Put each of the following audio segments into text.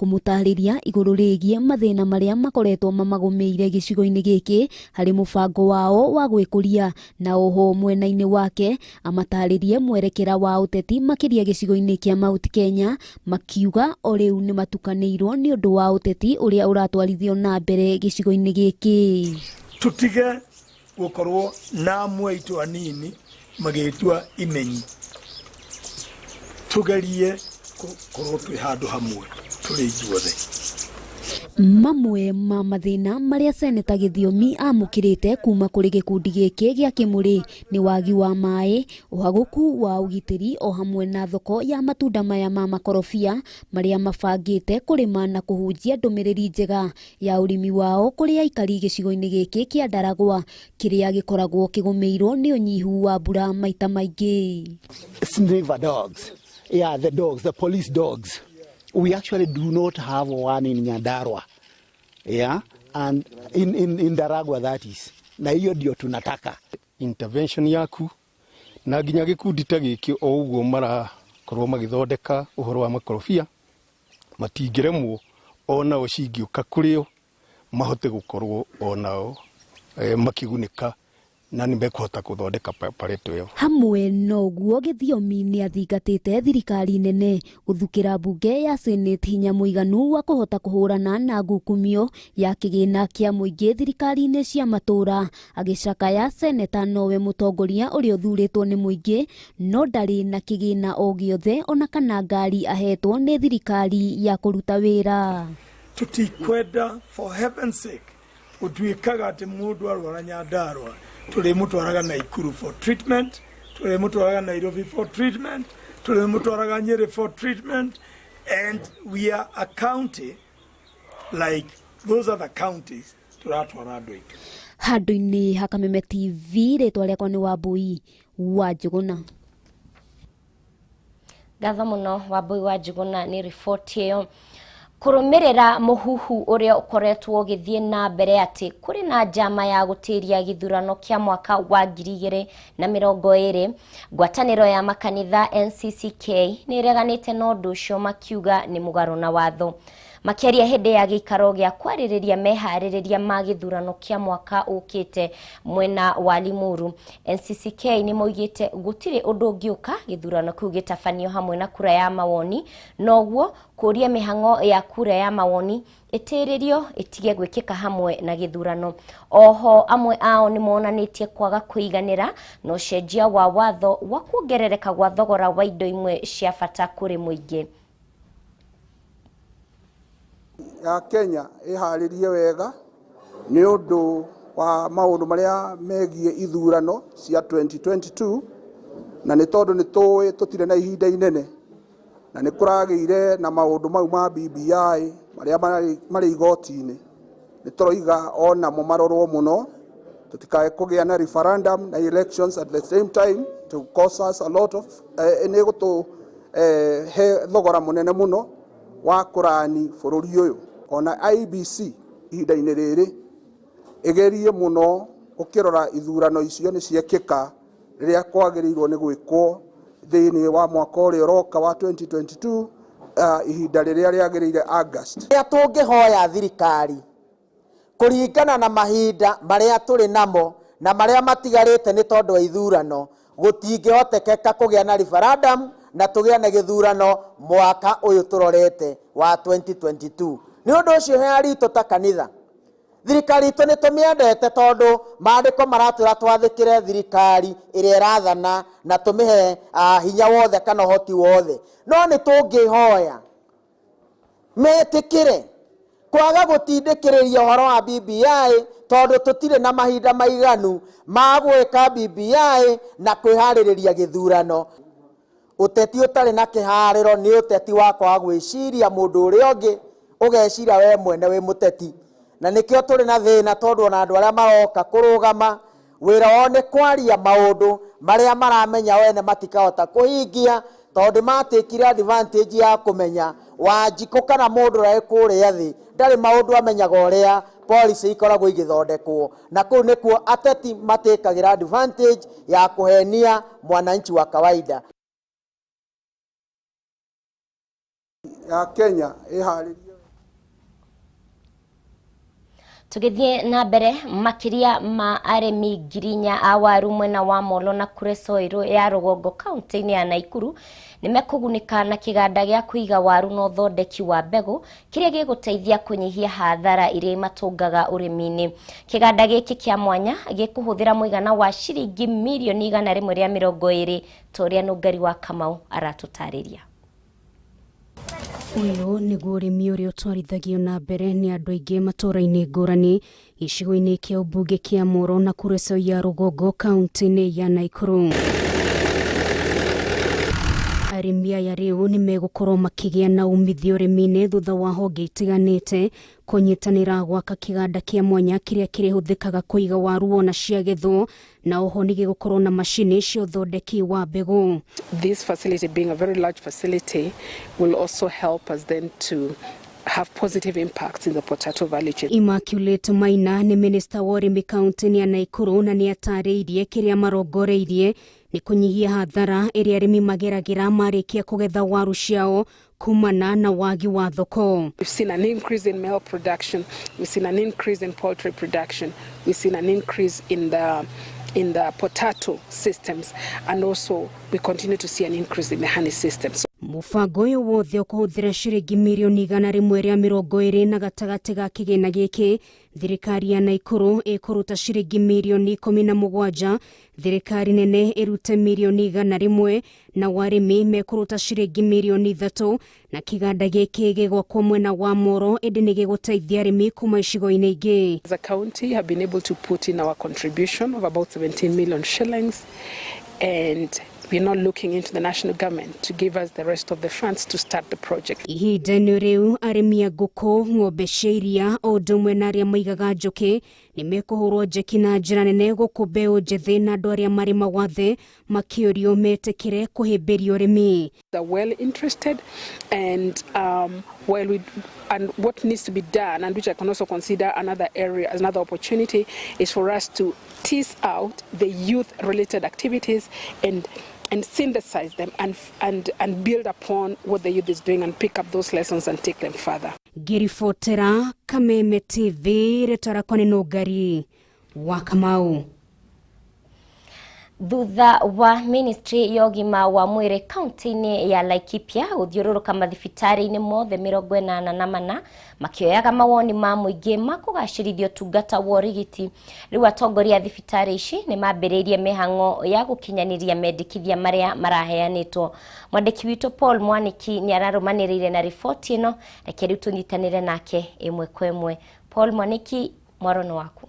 kumutariria iguru rigie mathina maria makoretwo mamagumeire gicigo-ini giki hari mubango wao wa gwikuria na oho mwena-ini wake amataririe mwerekera wa uteti makiria gicigo-ini kia Mount Kenya makiuga o riu ni matukanirwo ni undu wa uteti uria uratwarithio na mbere gicigo-ini giki. Tutige gukorwo na amwe itu anini magitwa imenyi tugerie korwo twi handu hamwe turi ithuothe. Mamwe ma mathina maria seneta Githiomi amukirite kuma kuri gikundi giki gia kimuri ni wagi wa mai, uhaguku wa ugitiri o hamwe na thoko ya matunda maya ma makorofia maria mabangite kurima na kuhunjia ndumiriri njega ya urimi wao kuri aikari gicigo-ini giki kia Ndaragwa kiria gikoragwo kigumeirwo ni unyihu wa mbura maita maingi. Sniffer dogs. Yeah, the dogs, the police dogs. We actually do not have one in Nyandarua. Yeah, and in Ndaragwa that is. Na hiyo ndio tunataka. Intervention yaku na ginya gikundi ta giki o uguo mara korwo magithondeka uhoro wa makorofia matingiremwo ona o cingiuka kurio mahote gukorwo onao makigunika na ni mekuhota kuthondeka pareto yo. Hamwe noguo Githiomi ni athingatite thirikari nene guthukira bunge ya Senate hinya muiganu wa kuhota kuhurana na ngukumio ya kigina kia muingi thirikari-ini cia matura agicakaya seneta nowe mutongoria uria uthuritwo ni muingi no ndari na kigina o giothe ona kana ngari ahetwo ni thirikari ya kuruta wira. Tutikwenda for heaven's sake utuikaga ati mundu arwara Nyandarua tuli mutwaraga Naikuru for treatment, tuli mutwaraga Nairobi for treatment, tuli mutwaraga Nyeri for treatment, and we are a county like those other counties turatwara andu aingi. Handu-ini ha Kameme TV ritwa riakwa ni Wambui wa Njuguna. Gatha muno Wambui wa Njuguna ni report iyo. Kurumirira muhuhu uria ukoretwo githie na mbere ati kuri na njama ya gutiria githurano kia mwaka wa 2020 ngwataniro ya makanitha NCCK ni reganite no ndu ucio makiuga ni mugaro na watho makiaria hindi ya gikaro gia kwaririria mehaririria ma githurano kia mwaka ukite mwena wa Limuru. NCCK ni moigite gutire undu ungiuka githurano kiu gitafanio hamwe na kura ya mawoni noguo kuria mihango ya kura ya mawoni itiririo itige gwikika hamwe na githurano. Oho amwe ao ni monanitie kwaga kuiganira no cenjia wa watho wa kuongerereka gwa thogora wa indo imwe cia bata kuri muingi. Ya Kenya iharirie wega ni undu wa maundu maria megie ithurano cia 2022 na ni tondu ni tutire na ihinda inene na ni kuragiire na maundu mau ma BBI maria mari igoti-ini ni turoiga ona mo marorwo muno tutikae kugia na referendum na elections at the same time to cause us a lot of ni gutu he thogora munene muno wa kurani bururi uyu. Ona IBC ihinda-ini riri igerie muno ukirora ithurano icio ni ciekika riria kwagirirwo ni gwikwo thiini wa mwaka uria uroka wa 2022 ihinda riria riagirire August. Ya tungihoya thirikari kuringana na mahinda maria turi namo na maria matigarite ni tondu wa ithurano gutingihotekeka kugia na referendum na tugia na githurano mwaka uyu turorete wa 2022. Ni undu ucio he arito ta kanitha thirikari itu ni tumiendete tondu maandiko maratwira twathikire thirikari iria irathana na tumihe hinya wothe kana hoti wothe no ni tungihoya metikire kwaga gutindikiriria uhoro wa BBI tondu tutire na mahinda maiganu ma gwika BBI na kwihaririria githurano. Uteti utari na kihariro ni uteti wakwa wa gwiciria mundu uria ungi ugeciria we mwene wi muteti na nikio turi na thina tondu na andu aria maroka kurugama wira wao ni kwaria maundu maria maramenya wene matikahota kuhingia tondu matikire advantage ya kumenya Wanjiku kana mundu rai kuria thi ndari maundu amenyaga uria policy ikoragwo igithondekwo na kuu nikuo ateti matikagira advantage ya kuhenia mwananchi wa kawaida. Ya Kenya iharirie Tugithie na mbere makiria ma aremi ngirinya awaru mwena wa Molo na Kuresoiro ya Rugongo kaunti-inĩ ya Naikuru nimekugunika na kiganda gĩa kũiga waru na ũthondeki wa mbegũ kiria gĩgũteithia kũnyihia hathara iria matungaga ũrĩmi-inĩ. Kiganda gĩkĩ kĩa mwanya gĩkũhũthĩra mũigana wa ciringi mirioni 120 toria Nũngari wa Kamau aratũtarĩria. Uyu niguo ũrĩmi ũrĩa ũtwarithagio na mbere nĩ andũ aingĩ matũũra-inĩ ngũrani gĩcigo-inĩ kĩa ũmbunge kĩa Mohoro na Kuresoiro ya Rugongo kaunti-inĩ ya Naikuru. Arĩmi aya rĩu nĩ megũkorwo makĩgĩa na umithio ũrĩmi-inĩ thutha wa honge itiganĩte kũnyitanĩra gwaka kĩganda kĩa mwanya kĩrĩa kĩrĩhũthĩkaga kũiga waru ona ciagethwo, na oho nĩ gĩgũkorwo na macini cia ũthondeki wa mbegũ. This facility, being a very large facility, will also help us then to have positive impacts in the potato value chain. Immaculate Maina nĩ minister wa ũrĩmi kaunti-inĩ ya Naikuru na nĩ atarĩirie kĩrĩa marongoreirie nĩ kũnyihia hathara ĩrĩa arĩmi mageragĩra marĩkia kũgetha waru ciao kumana na wagi wa thoko. We've seen an increase in milk production, we've seen an increase in poultry production, we've seen an increase in the potato systems, and also we continue to see an increase in the honey systems. Mũbango ũyũ wothe ũkũhũthĩra ciringi mirioni 120 na gatagatĩ ga kĩgĩna gĩkĩ, thirikari ya Naikuru ĩkũruta ciringi mirioni 17, thirikari nene ĩrute mirioni 100 na arĩmi mekũruta ciringi mirioni 3, na kĩganda gĩkĩ gĩgwakwo mwena wa Mohoro ĩndĩ nĩ gĩgũteithia arĩmi kuma icigo-inĩ ingĩ. As a county have been able to put in our contribution of about 17 million shillings, and we're not looking into the national government to give us the rest of the funds to start the project. Ihinda-inĩ rĩu arĩmi a ngũkũ, ng'ombe cia iria o ũndũ ũmwe na arĩa maigaga njũkĩ nĩ mekũhũrwo njeki na njĩra nene gũkũ mbeũ njĩthĩ na andũ arĩa marĩ mawathe makĩũrio metĩkĩre kũhĩmbĩria ũrĩmi. They're well interested, and and what needs to be done, and which I can also consider another area as another opportunity, is for us to tease out the youth-related activities and synthesize them and build upon what the youth is doing and pick up those lessons and take them further. Ngĩribotera Kameme TV rĩtwarakwa nĩ Nũngari wa Kamau. Thutha wa ministry ya ũgima wa mwĩrĩ kaunti-inĩ ya Laikipia gũthiũrũrũka mathibitarĩ-inĩ mothe 84 makĩoyaga mawoni ma mũingĩ ma kũgacĩrithia ũtungata wa ũrigiti, rĩu atongoria a thibitarĩ ici nĩ mambĩrĩirie mĩhang'o ya gũkinyanĩria mendekithia marĩa maraheanĩtwo. Mwandĩki witũ Paul Mwaniki nĩ ararũmanĩrĩire na riboti ĩno, reke rĩu tũnyitanĩre nake ĩmwe kwa ĩmwe. Paul Mwaniki, mwaro nĩ waku.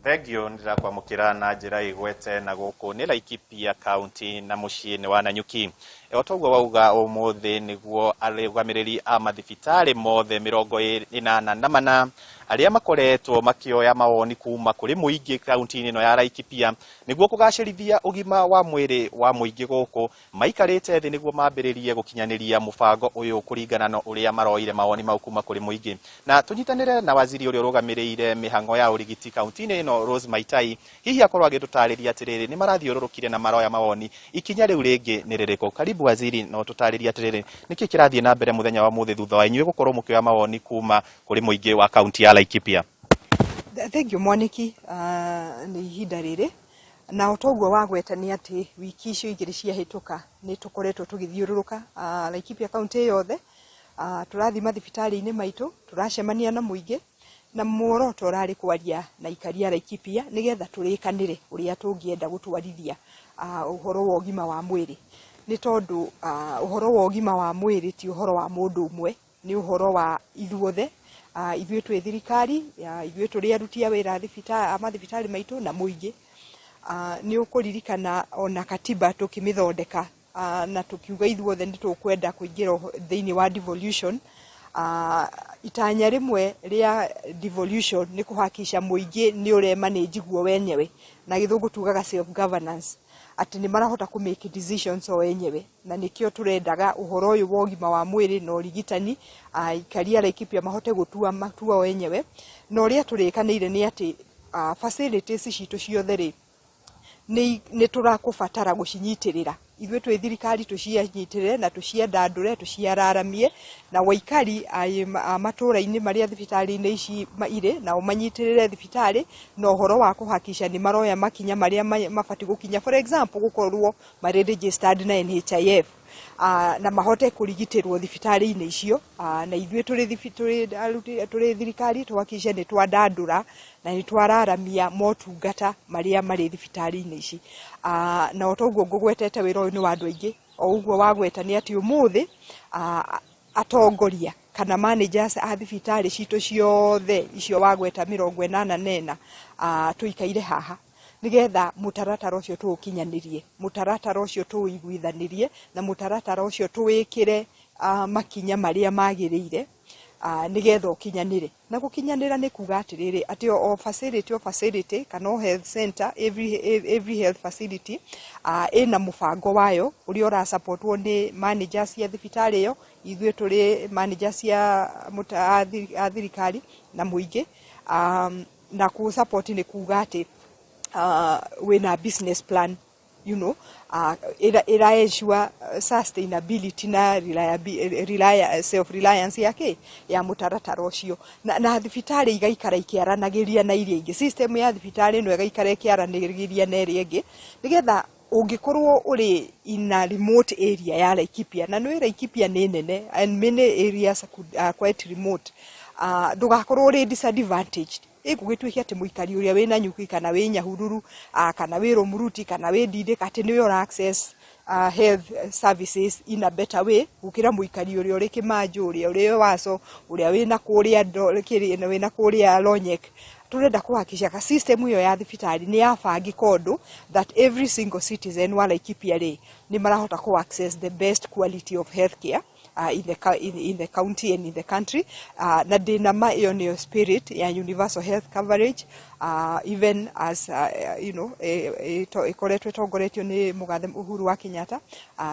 Thegio ndĩrakwamũkĩra na njĩra igwete na gũkũ nĩ Laikipia kaunti na mũciĩ-inĩ wa Nanyuki. Otoguo wauga ũmũthĩ nĩguo arũgamĩrĩri a mathibitarĩ mothe 84 arĩa makoretwo makĩoya mawoni kuma kũrĩ mũingĩ kaunti-inĩ ĩno ya Laikipia nĩguo kũgacĩrithia ũgima wa mwĩrĩ wa mũingĩ gũkũ maikarĩte thĩ nĩguo mambĩrĩrie gũkinyanĩria mũbango ũyũ kũringana na ũrĩa maroire mawoni mau kuma kũrĩ mũingĩ. Na tũnyitanĩre na waziri ũrĩa ũrũgamĩrĩire mĩhang'o ya ũrigiti kaunti-inĩ ĩno Rose Maitai, hihi akorwo agĩtũtarĩria atĩrĩrĩ nĩ marathiũrũrũkire na maroya mawoni, ikinya rĩu rĩngĩ nĩ rĩrĩkũ? Karibu waziri, no tũtarĩria atĩrĩrĩ nĩkĩ kĩrathiĩ na mbere mũthenya wa mũthĩ thutha wa inyuĩ gũkorwo mũkĩoya mawoni kuma kũrĩ mũingĩ wa kaunti ya Laikipia? Thank you Mwaniki, nĩ ihinda rĩrĩ na ũtoguo wagweta nĩ atĩ wiki icio igĩrĩ ciahĩtũka nĩ tũkoretwo tũgĩthiũrũrũka Laikipia kaunti yothe, tũrathiĩ mathibitarĩ-inĩ maitũ, tũracemania na mũingĩ na muoroto ũrarĩ kwaria na aikari a Laikipia nĩgetha tũrĩkanĩre ũrĩa tũngĩenda gũtwarithia ũhoro wa ũgima wa mwĩrĩ. Nĩ tondũ ũhoro wa ũgima wa mwĩrĩ ti ũhoro wa mũndũ ũmwe, nĩ ũhoro wa ithuothe, ithuĩ twĩ thirikari, ithuĩ tũrĩ aruti a wĩra mathibitarĩ maitũ na mũingĩ. Nĩ ũkũririkana ona katiba tũkĩmĩthondeka na tũkiuga ithuothe nĩ tũkwenda kũingĩra thĩinĩ wa devolution. Itanya rĩmwe rĩa devolution nĩ kũhakikisha mũingĩ nĩ ũremanage guo wenyewe, na gĩthũngũ tugaga self governance, atĩ nĩ marahota ku make decisions o wenyewe, na nĩkĩo tũrendaga ũhoro ũyũ wa ũgima wa mwĩrĩ na ũrigitani aikari a Laikipia mahote gũtua matua wenyewe. Na ũrĩa tũrĩkanĩire nĩ atĩ facilities citũ ciothe rĩ nĩ tũrakũbatara gũcinyitĩrĩra ithuĩ twĩ thirikari tũcianyitĩrĩre na tũciandandũre tũciararamie na waikari a matũũra-inĩ marĩa thibitarĩ-inĩ ici irĩ nao manyitĩrĩre thibitarĩ na ũhoro wa kũhakikisha nĩ maroya makinya marĩa mabatiĩ gũkinya, for example gũkorwo marĩ registered na NHIF na mahote kũrigitĩrwo thibitarĩ-inĩ icio, na ithuĩ tũrĩ thirikari tũhakikishe nĩ twandandũra na nĩ twararamia motungata marĩa marĩ thibitarĩ-inĩ ici. Na o ta ũguo ngũgwetete wĩra ũyũ nĩ wa andũ aingĩ, o ũguo wagweta nĩ atĩ ũmũthĩ atongoria kana managers a thibitarĩ citũ ciothe icio wagweta 84 tũikaire haha nigetha mũtaratara ũcio tũũkinyanĩrie, mũtaratara ũcio tũũiguithanĩrie na mũtaratara ũcio tũwĩkĩre makinya marĩa magĩrĩire nigetha ũkinyanĩre. Na gũkinyanĩra nĩ kuga atĩrĩrĩ atĩ o facility kana o health center, every health facility ĩna mũbango wayo ũrĩa ũrasupportwo nĩ managers cia thibitarĩ ĩyo, ithuĩ tũrĩ managers cia thirikari na mũingĩ, na ku support nĩ kuga atĩ wĩna business plan, you know, ira ensure sustainability na self-reliance yake ya mũtaratara ũcio, na thibitarĩ igaikara ikiaranagĩria na iria ingĩ, system ya thibitarĩ ĩno igaikara ikiaranagĩria na iria ingĩ nigetha ũngĩkorwo ũrĩ in a remote area ya Laikipia, na nĩ Laikipia nĩ nene and many areas are quite remote, ndũgakorwo ũrĩ disadvantaged gũgĩtuĩka atĩ mũikari ũrĩa wĩ Nanyuki kana wĩ Nyahururu kana wĩ Romuruti kana wĩ Ndindĩ atĩ nĩwe access health services in a better way gũkĩra mũikari ũrĩa ũrĩ Kĩmanjũ, ũrĩa ũrĩ Waso, ũrĩa wĩ na kũrĩa Lonyek. Turenda kuhakikisha system hiyo ya thibitarĩ ni yabangĩka ũndũ that every single citizen wa Laikipia nĩ marahota ku access the best quality of healthcare in the county and in the country, na ndĩnama ĩyo nĩyo spirit ya universal health coverage, even as you know ĩkoretwo ĩtongoretio nĩ mũgathe Uhuru wa Kenyatta,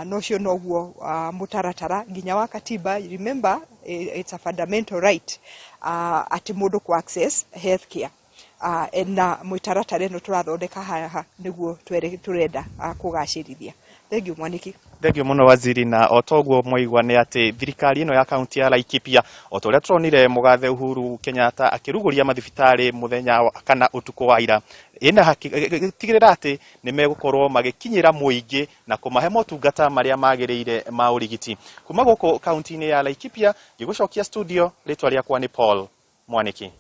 nocio noguo mũtaratara nginya wa katiba. Remember, it's a fundamental right atĩ mũndũ ku access healthcare, na mũtaratara ĩno tũrathondeka haha nĩguo tũrenda kũgacĩrithia. Thank you, Mwaniki. Thengio muno waziri, na otoguo mwaigua nĩ atĩ thirikari ĩno ya kaunti ya Laikipia o ta ũrĩa turonire mũgathe Uhuru Kenyatta akĩrugũria mathibitarĩ mũthenya kana ũtukũ wa ira, tigĩrĩra atĩ nĩ megũkorwo magĩkinyĩra mũingĩ na kũmahe motungata marĩa magĩrĩire ma ũrigiti. Kuma gũkũ kaunti-inĩ ya Laikipia ngĩgũcokia studio, rĩtwa rĩakwa nĩ Paul Mwaniki.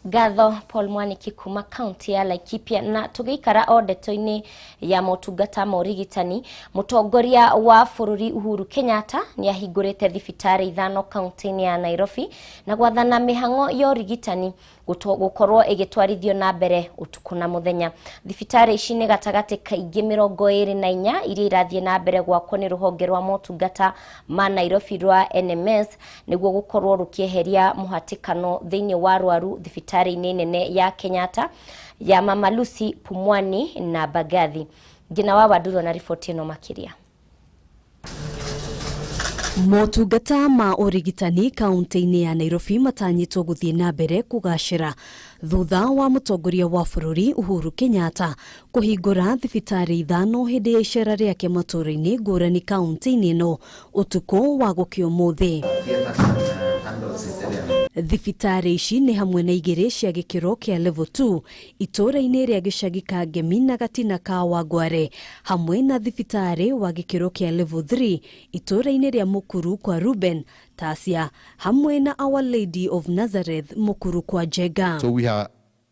Gatho Paul Mwaniki kuma kaunti ya Laikipia. Na tũgĩikara o ndeto-inĩ ya motungata ma ũrigitani, mũtongoria wa bũrũri Uhuru Kenyatta nĩ ahingũrĩte thibitarĩ 5 kaunti-inĩ ya Nairobi na gwathana mĩhang'o ya ũrigitani gũkorwo ĩgĩtwarithio na mbere ũtukũ na mũthenya. Thibitarĩ ici nĩ gatagatĩ kaingĩ 24 iria irathiĩ na mbere gwakwo nĩ rũhonge rwa motungata ma Nairobi rwa NMS nĩguo gũkorwo rũkĩeheria mũhatĩkano thĩinĩ wa arwaru thibitarĩ-inĩ nene ya Kenyatta ya Mama Lucy, Pumwani na Bagathi. Ngina wa Waduro na riboti ĩno makĩria. Motungata ma ũrigitani kaunti-inĩ ya Nairobi matanyĩtwo gũthiĩ na mbere kũgacĩra thutha wa mũtongoria wa bũrũri Uhuru Kenyatta kũhingũra thibitarĩ 5 hĩndĩ ya icera rĩake matũũra-inĩ ngũrani kaunti-inĩ ĩno ũtukũ wa gũkĩa ũmũthĩ. Thibitarĩ ici nĩ hamwe na igĩrĩ cia gĩkĩro kĩa level 2 itũũra-inĩ rĩa gĩcagi ka Ngemi na gatina ka Wangware, hamwe na thibitarĩ wa gĩkĩro kĩa level 3 itũũra-inĩ rĩa Mukuru kwa Ruben Tasia, hamwe na Our Lady of Nazareth Mukuru kwa Jega. So we are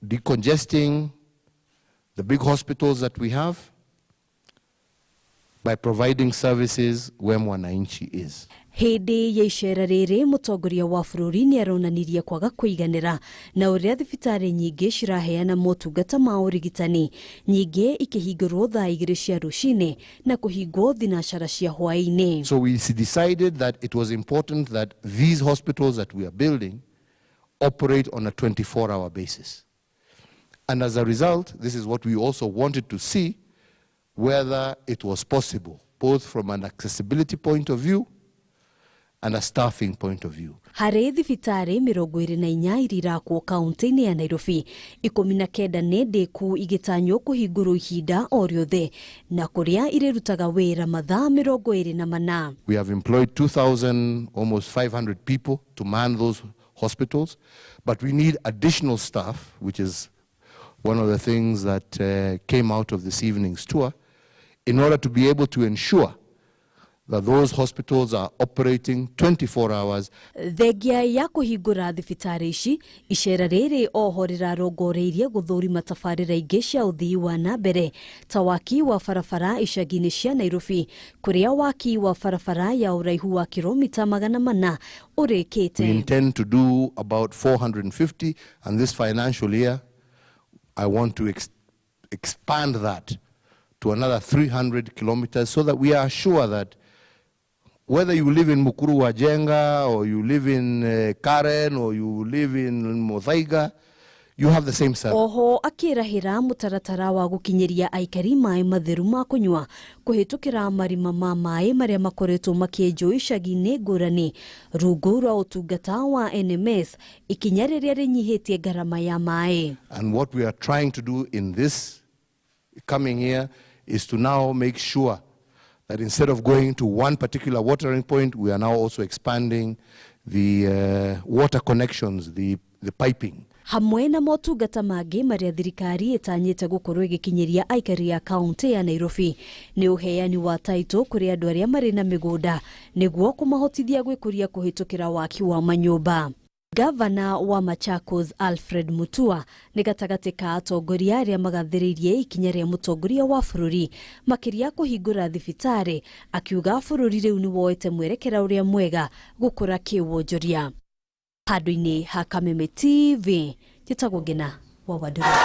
decongesting the big hospitals that we have by providing services where mwananchi is. Hĩndĩ ya icera rĩrĩ mũtongoria wa bũrũri nĩ aronanirie kwaga kũiganĩra na ũrĩa thibitarĩ nyingĩ ciraheana motungata ma ũrigitani, nyingĩ ikĩhingũrwo thaa 2 cia rũcinĩ na kũhingwo thinacara cia hwaĩ-inĩ. So we decided that it was important that these hospitals that we are building operate on a 24-hour basis. And as a result, this is what we also wanted to see, whether it was possible, both from an accessibility point of view and a staffing point of view. Harĩ thibitari 24 irirakwo kaunti-inĩ ya Nairobi, 19 nĩ ndĩku igĩtanywo kũhingũrwo ihinda o rĩothe na kũrĩa irĩrutaga wĩra mathaa 24. We have employed 2,000, almost 500 people to man those hospitals, but we need additional staff, which is one of the things that came out of this evening's tour, in order to be able to ensure that those hospitals are operating 24 hours. Thengia ya kũhingũra thibitari ici, icera rĩrĩ oho rĩrarongoreirie gũthũrima tabarĩra ingĩ cia ũthii wa na mbere ta waki wa barabara icagi-inĩ cia Nairobi, kũrĩa waki wa barabara ya ũraihu wa kilomita 400 ũrĩkĩte. We intend to do about 450, and this financial year I want to expand that to another 300 kilometers so that we are sure that whether you live in Mukuru wa Jenga, or you live in Karen, or you live in Muthaiga, you have the same service. Oho akĩrahĩra mũtaratara wa gũkinyĩria aikari maĩ matheru ma kũnyua kũhĩtũkĩra marima ma maĩ marĩa makoretwo makĩenjwo icagi-inĩ ngũrani rungu rwa ũtungata wa NMS, ikinya rĩrĩa rĩnyihĩtie ngarama ya maĩ. And what we are trying to do in this coming year is to now make sure that instead of going to one particular watering point, we are now also expanding the water connections, the piping. Hamwe na motungata mangĩ marĩa thirikari ĩtanyĩte gũkorwo ĩgĩkinyĩria aikari a kaunti ya Nairobi nĩ ũheani wa taitũ kũrĩ andũ arĩa marĩ na mĩgũnda nĩguo kũmahotithia gwĩkũria kũhĩtũkĩra waki wa manyũmba. Gavana wa Machakos Alfred Mutua nĩ gatagatĩ ka atongoria arĩa magathĩrĩirie ikinya rĩa mũtongoria wa bũrũri makĩria kũhingũra thibitari, akiuga bũrũri rĩu nĩ woete mwerekera ũrĩa mwega gũkũra kĩwonjoria. Handũ-inĩ ha Kameme TV, njĩtagwo Ngina wa Wadurwa.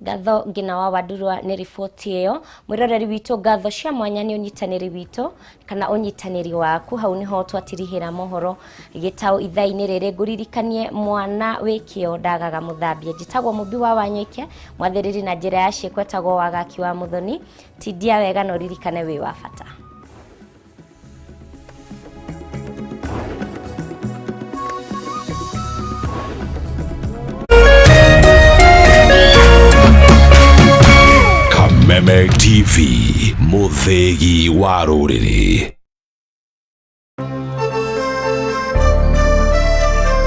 Gatho Ngina wa Wadurwa nĩ riboti ĩyo. Mwĩroreri witũ, gatho cia mwanya nĩ ũnyitanĩri witũ kana ũnyitanĩri waku. Hau nĩho twatirihĩra mohoro gĩtaũ ithaa-inĩ rĩrĩ. Ngũririkanie mwana wĩkĩo ndagaga mũthambia. Njĩtagwo Mumbi wa Wanyoike, mwathĩrĩri na njĩra ya ciĩko etagwo Wagaki wa Muthoni. Tindia wega na ũririkane wĩ wa bata. Kameme TV, Muthegi wa Rũrĩrĩ.